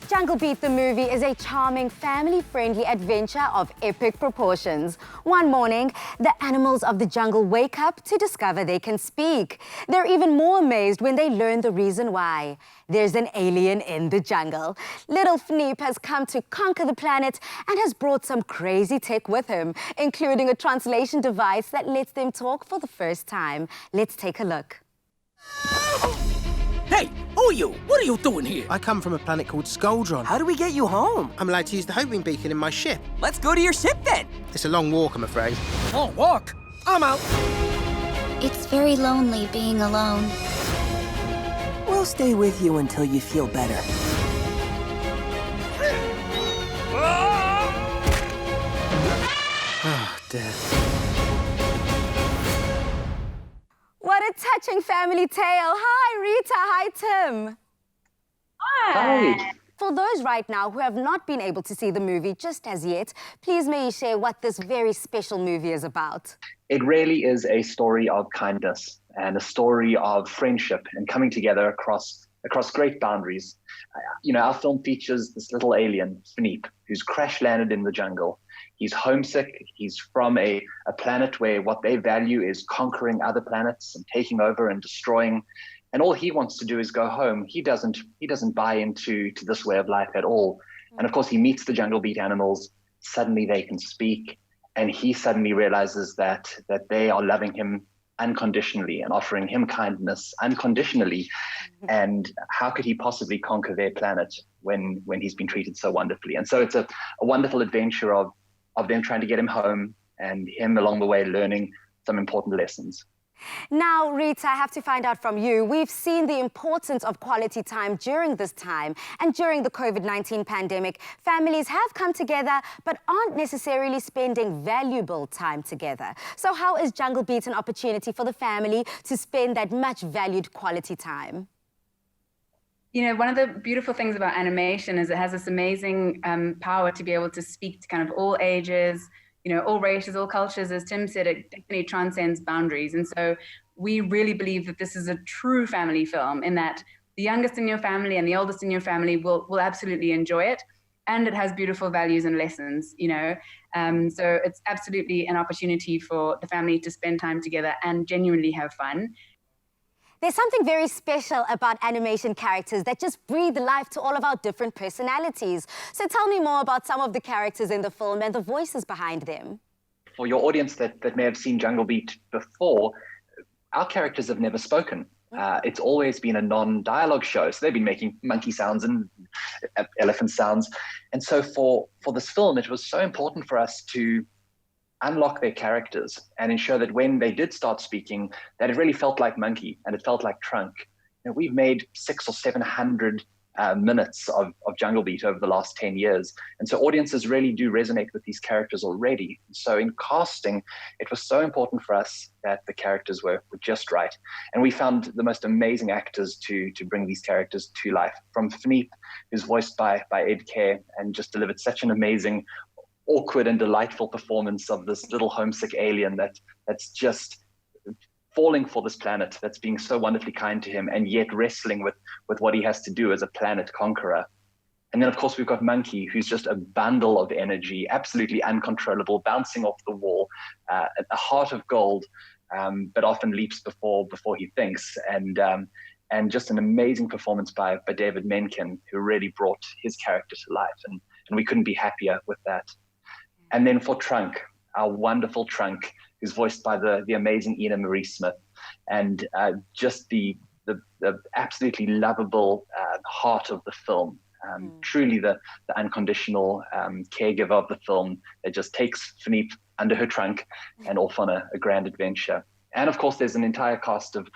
Jungle Beat the movie is a charming, family-friendly adventure of epic proportions. One morning, the animals of the jungle wake up to discover they can speak. They're even more amazed when they learn the reason why. There's an alien in the jungle. Little Fneep has come to conquer the planet and has brought some crazy tech with him, including a translation device that lets them talk for the first time. Let's take a look. Hey, who are you? What are you doing here? I come from a planet called Skoldron. How do we get you home? I'm allowed to use the homing beacon in my ship. Let's go to your ship then. It's a long walk, I'm afraid. Oh, walk. I'm out. It's very lonely being alone. We'll stay with you until you feel better. Oh, dear. What a touching family tale. Hi, Rita. Hi, Tim. Hi. For those right now who have not been able to see the movie just as yet, please may you share what this very special movie is about. It really is a story of kindness and a story of friendship and coming together across great boundaries. Our film features this little alien, Fneep, who's crash landed in the jungle. He's homesick. He's from a planet where what they value is conquering other planets and taking over and destroying. And all he wants to do is go home. He doesn't buy into this way of life at all. And of course, he meets the Jungle Beat animals. Suddenly they can speak. And he suddenly realizes that they are loving him unconditionally and offering him kindness unconditionally. And how could he possibly conquer their planet when he's been treated so wonderfully? And so it's a wonderful adventure of them trying to get him home and him along the way learning some important lessons. Now, Rita, I have to find out from you. We've seen the importance of quality time during this time, and during the COVID-19 pandemic, families have come together but aren't necessarily spending valuable time together. So how is Jungle Beat an opportunity for the family to spend that much valued quality time? You know, one of the beautiful things about animation is it has this amazing power to be able to speak to kind of all ages, all races, all cultures. As Tim said, it definitely transcends boundaries. And so we really believe that this is a true family film in that the youngest in your family and the oldest in your family will absolutely enjoy it. And it has beautiful values and lessons, So it's absolutely an opportunity for the family to spend time together and genuinely have fun. There's something very special about animation characters that just breathe life to all of our different personalities. So tell me more about some of the characters in the film and the voices behind them. For your audience that may have seen Jungle Beat before, our characters have never spoken. It's always been a non-dialogue show. So they've been making monkey sounds and elephant sounds. And so for this film, it was so important for us to unlock their characters and ensure that when they did start speaking, that it really felt like Monkey and it felt like Trunk. We've made 600 or 700 minutes of Jungle Beat over the last 10 years. And so audiences really do resonate with these characters already. So in casting, it was so important for us that the characters were just right. And we found the most amazing actors to bring these characters to life. From Fneep, who's voiced by Ed Kerr and just delivered such an amazing awkward and delightful performance of this little homesick alien that's just falling for this planet, that's being so wonderfully kind to him and yet wrestling with what he has to do as a planet conqueror. And then, of course, we've got Monkey, who's just a bundle of energy, absolutely uncontrollable, bouncing off the wall, a heart of gold, but often leaps before he thinks. And just an amazing performance by David Menken, who really brought his character to life. And we couldn't be happier with that. And then for Trunk, our wonderful Trunk, who's voiced by the amazing Ina Marie Smith, and just the absolutely lovable heart of the film. Truly the unconditional caregiver of the film that just takes Fneep under her trunk and off on a grand adventure. And of course, there's an entire cast of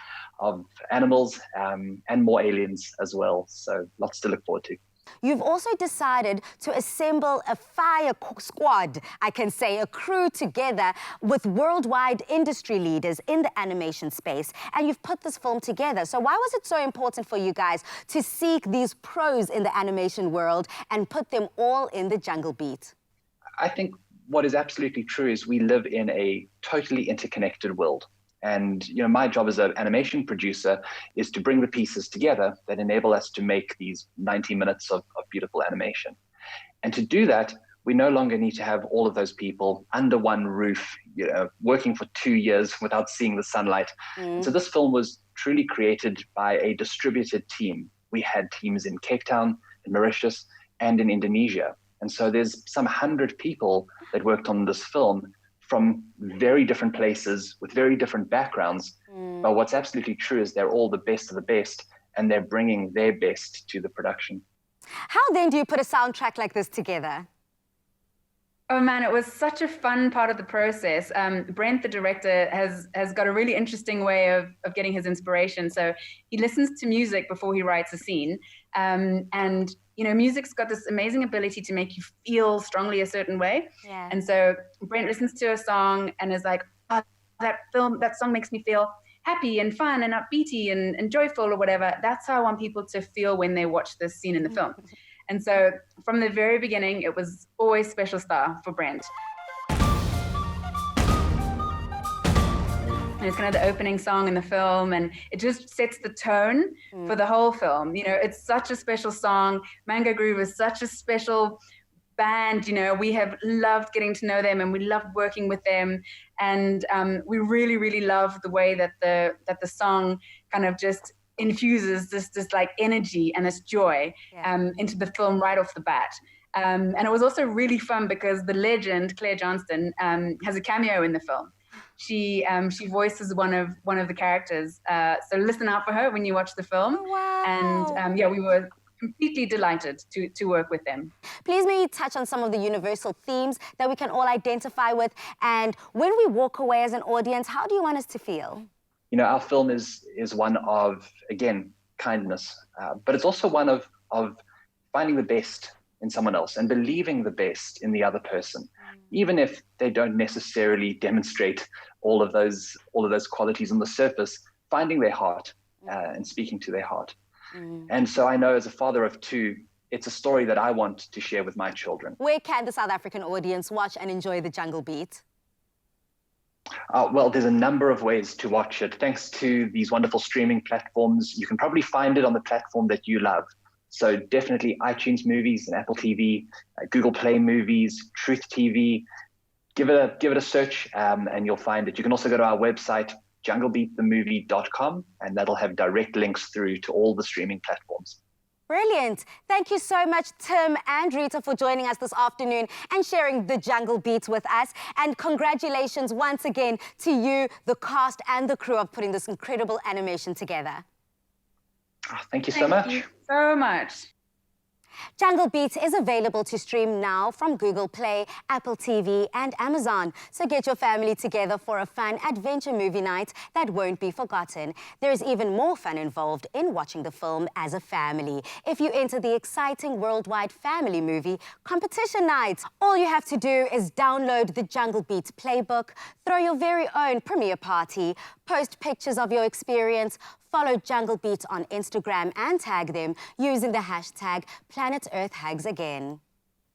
animals and more aliens as well. So lots to look forward to. You've also decided to assemble a fire squad, I can say, a crew together with worldwide industry leaders in the animation space, and you've put this film together. So why was it so important for you guys to seek these pros in the animation world and put them all in the Jungle Beat? I think what is absolutely true is we live in a totally interconnected world. And my job as an animation producer is to bring the pieces together that enable us to make these 90 minutes of beautiful animation. And to do that, we no longer need to have all of those people under one roof, working for 2 years without seeing the sunlight. So this film was truly created by a distributed team. We had teams in Cape Town, in Mauritius, and in Indonesia. And so there's some 100 people that worked on this film from very different places with very different backgrounds. But what's absolutely true is they're all the best of the best, and they're bringing their best to the production. How then do you put a soundtrack like this together? Oh man, it was such a fun part of the process. Brent, the director, has got a really interesting way of getting his inspiration. So he listens to music before he writes a scene. And music's got this amazing ability to make you feel strongly a certain way. Yeah. And so Brent listens to a song and is like, oh, that song makes me feel happy and fun and upbeaty and joyful or whatever. That's how I want people to feel when they watch this scene in the film. And so from the very beginning, it was always Special Star for Brent. And it's kind of the opening song in the film, and it just sets the tone for the whole film. It's such a special song. Mango Groove is such a special band. We have loved getting to know them, and we loved working with them. And we really, really love the way that the song kind of just infuses this like energy and this joy into the film right off the bat. And it was also really fun because the legend Claire Johnston has a cameo in the film. She voices one of the characters. So listen out for her when you watch the film. Oh, wow. And we were completely delighted to work with them. Please may you touch on some of the universal themes that we can all identify with. And when we walk away as an audience, how do you want us to feel? Our film is one of, again, kindness, but it's also one of finding the best in someone else and believing the best in the other person, even if they don't necessarily demonstrate all of those qualities on the surface. Finding their heart and speaking to their heart. And so I know, as a father of two, it's a story that I want to share with my children. Where can the South African audience watch and enjoy The Jungle Beat? Well, there's a number of ways to watch it. Thanks to these wonderful streaming platforms, you can probably find it on the platform that you love. So definitely iTunes Movies and Apple TV, Google Play Movies, Truth TV. Give it a search and you'll find it. You can also go to our website, junglebeatthemovie.com, and that'll have direct links through to all the streaming platforms. Brilliant. Thank you so much, Tim and Rita, for joining us this afternoon and sharing The Jungle Beat with us. And congratulations once again to you, the cast and the crew of putting this incredible animation together. Oh, thank you so much. Thank you so much. Jungle Beat is available to stream now from Google Play, Apple TV and Amazon. So get your family together for a fun adventure movie night that won't be forgotten. There's even more fun involved in watching the film as a family if you enter the exciting worldwide family movie competition night. All you have to do is download the Jungle Beat playbook, throw your very own premiere party, post pictures of your experience, follow Jungle Beat on Instagram and tag them using the hashtag Planet Earth Hugs Again.